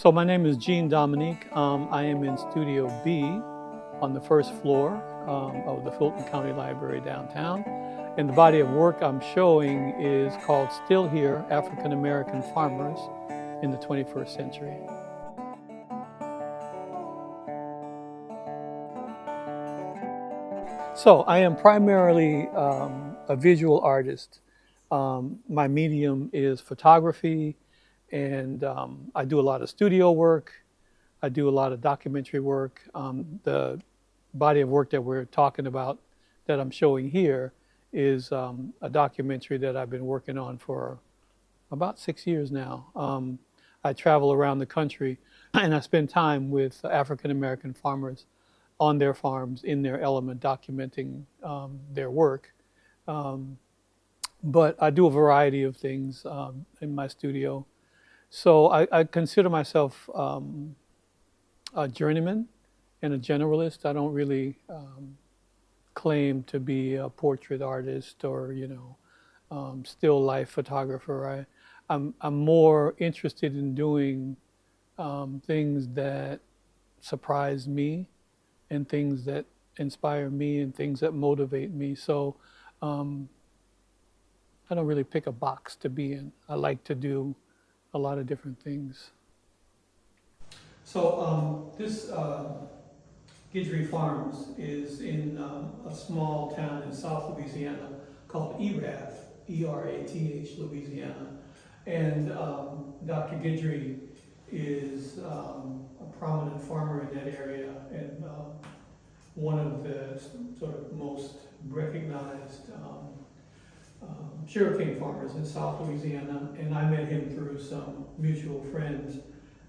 So my name is Gene Dominique. I am in Studio B on the first floor of the Fulton County Library downtown. And the body of work I'm showing is called Still Here, African American Farmers in the 21st Century. So I am primarily a visual artist. My medium is photography, and I do a lot of studio work. I do a lot of documentary work. The body of work that we're talking about that I'm showing here is a documentary that I've been working on for about 6 years now. I travel around the country and I spend time with African American farmers on their farms, in their element, documenting their work. But I do a variety of things in my studio. So I consider myself a journeyman and a generalist. I don't really claim to be a portrait artist or, still life photographer. I'm more interested in doing things that surprise me and things that inspire me and things that motivate me. So I don't really pick a box to be in. I like to do a lot of different things. So this Guidry Farms is in a small town in South Louisiana called Erath, E-R-A-T-H, Louisiana. And Dr. Guidry is a prominent farmer in that area and one of the sort of most recognized sugarcane farmers in South Louisiana, and I met him through some mutual friends.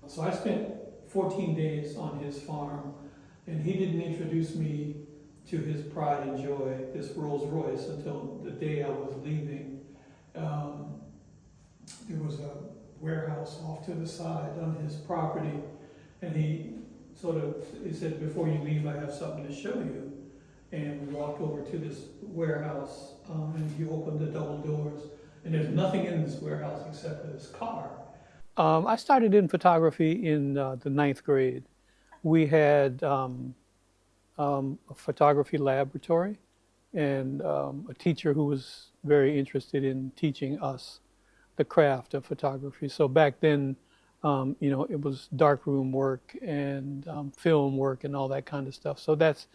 So I spent 14 days on his farm, and he didn't introduce me to his pride and joy, this Rolls Royce, until the day I was leaving. There was a warehouse off to the side on his property, and he said, "Before you leave, I have something to show you." And we walked over to this warehouse, and he opened the double doors, and there's nothing in this warehouse except for this car. I started in photography in the 9th grade. We had a photography laboratory and a teacher who was very interested in teaching us the craft of photography. So back then, it was darkroom work and film work and all that kind of stuff. So that's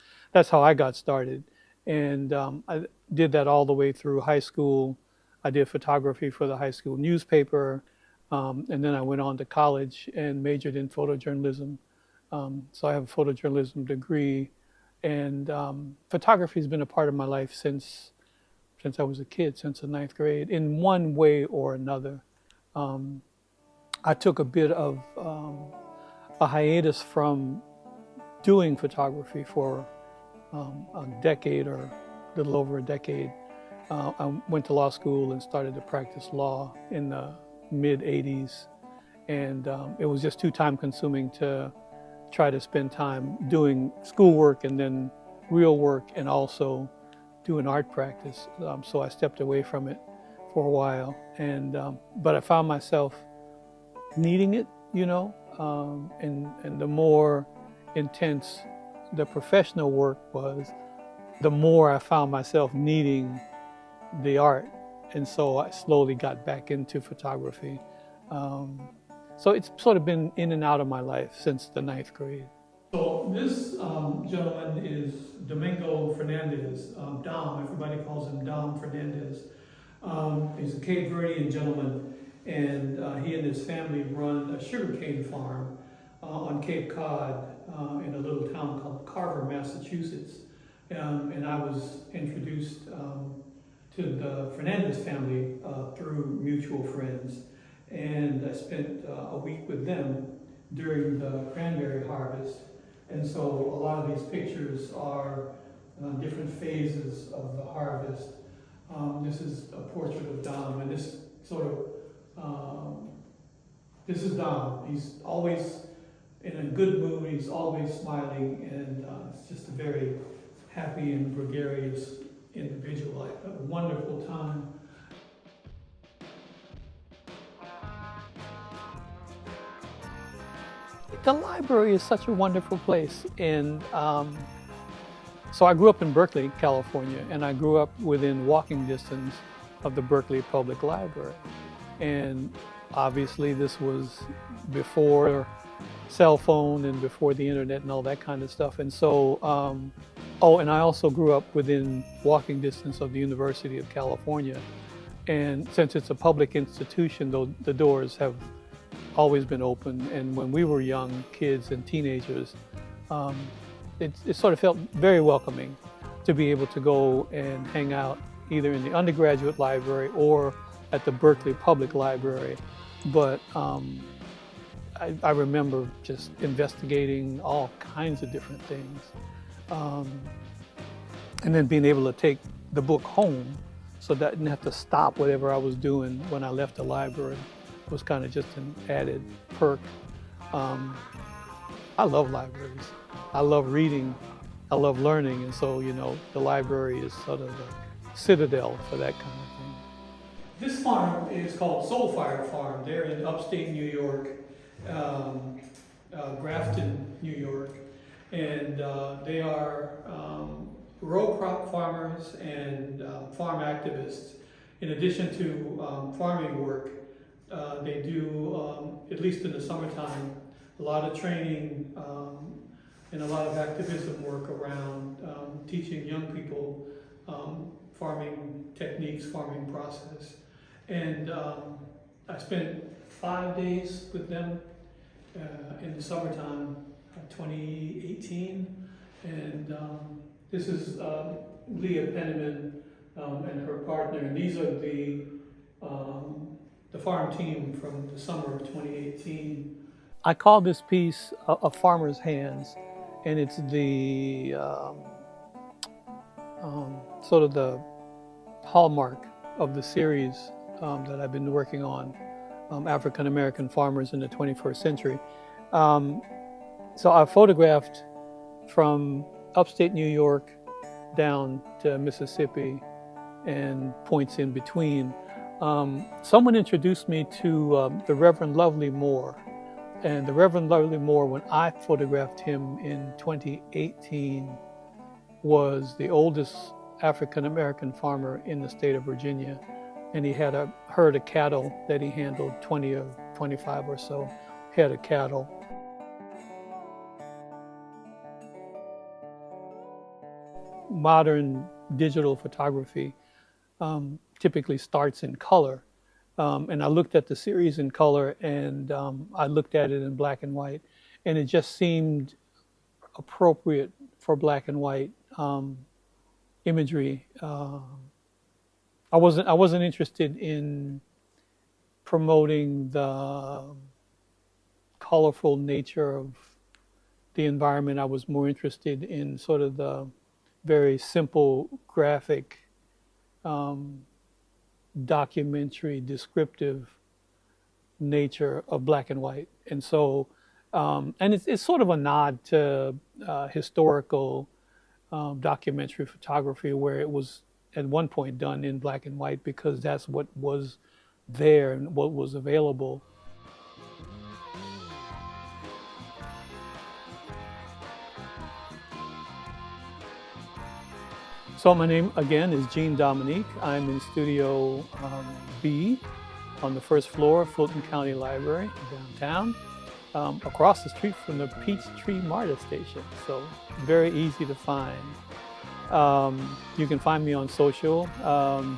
how I got started. And I did that all the way through high school. I did photography for the high school newspaper. And then I went on to college and majored in photojournalism. So I have a photojournalism degree. And photography has been a part of my life since I was a kid, since the 9th grade, in one way or another. I took a bit of a hiatus from doing photography for a decade or a little over a decade. I went to law school and started to practice law in the mid-'80s, and it was just too time-consuming to try to spend time doing schoolwork and then real work and also doing art practice. So I stepped away from it for a while, and but I found myself needing it, and the more intense the professional work was, the more I found myself needing the art. And so I slowly got back into photography. So it's sort of been in and out of my life since the 9th grade. So this gentleman is Domingo Fernandez, Dom, everybody calls him Dom Fernandez. He's a Cape Verdean gentleman, and he and his family run a sugarcane farm on Cape Cod in a little town called Carver, Massachusetts. And I was introduced to the Fernandez family through mutual friends. And I spent a week with them during the cranberry harvest. And so a lot of these pictures are different phases of the harvest. This is a portrait of Dom, and this is Dom. He's always in a good mood, he's always smiling, and it's just a very happy and gregarious individual. I had a wonderful time. The library is such a wonderful place, and so I grew up in Berkeley, California, and I grew up within walking distance of the Berkeley Public Library. And obviously this was before cell phone and before the internet and all that kind of stuff. And so, oh, and I also grew up within walking distance of the University of California. And since it's a public institution, though, the doors have always been open. And when we were young kids and teenagers, it sort of felt very welcoming to be able to go and hang out either in the undergraduate library or at the Berkeley Public Library. But I remember just investigating all kinds of different things. And then being able to take the book home so that I didn't have to stop whatever I was doing when I left the library was kind of just an added perk. I love libraries. I love reading, I love learning, and so, you know, the library is sort of a citadel for that kind of thing. This farm is called Soulfire Farm. They're in upstate New York, Grafton, New York, and they are row crop farmers and farm activists. In addition to farming work, they do, at least in the summertime, a lot of training and a lot of activism work around teaching young people farming techniques, farming process. And I spent 5 days with them in the summertime, 2018. And this is Leah Penniman and her partner, and these are the farm team from the summer of 2018. I call this piece A Farmer's Hands, and it's the sort of the hallmark of the series that I've been working on, African American farmers in the 21st century. So I photographed from upstate New York down to Mississippi and points in between. Someone introduced me to the Reverend Lovely Moore. And the Reverend Lovely Moore, when I photographed him in 2018, was the oldest African-American farmer in the state of Virginia. And he had a herd of cattle that he handled, 20 or 25 or so head of cattle. Modern digital photography typically starts in color. And I looked at the series in color, and I looked at it in black and white, and it just seemed appropriate for black and white imagery. I wasn't interested in promoting the colorful nature of the environment. I was more interested in sort of the very simple graphic documentary descriptive nature of black and white. And so and it's sort of a nod to historical documentary photography, where it was at one point done in black and white because that's what was there and what was available. So my name, again, is Gene Dominique. I'm in Studio B on the first floor of Fulton County Library downtown, across the street from the Peachtree MARTA station, so very easy to find. You can find me on social,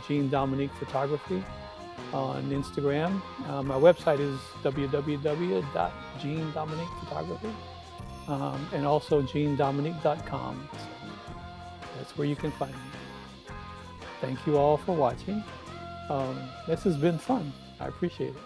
Gene Dominique Photography on Instagram. My website is www.genedominiquephotography, and also genedominique.com. So that's where you can find me. Thank you all for watching. This has been fun. I appreciate it.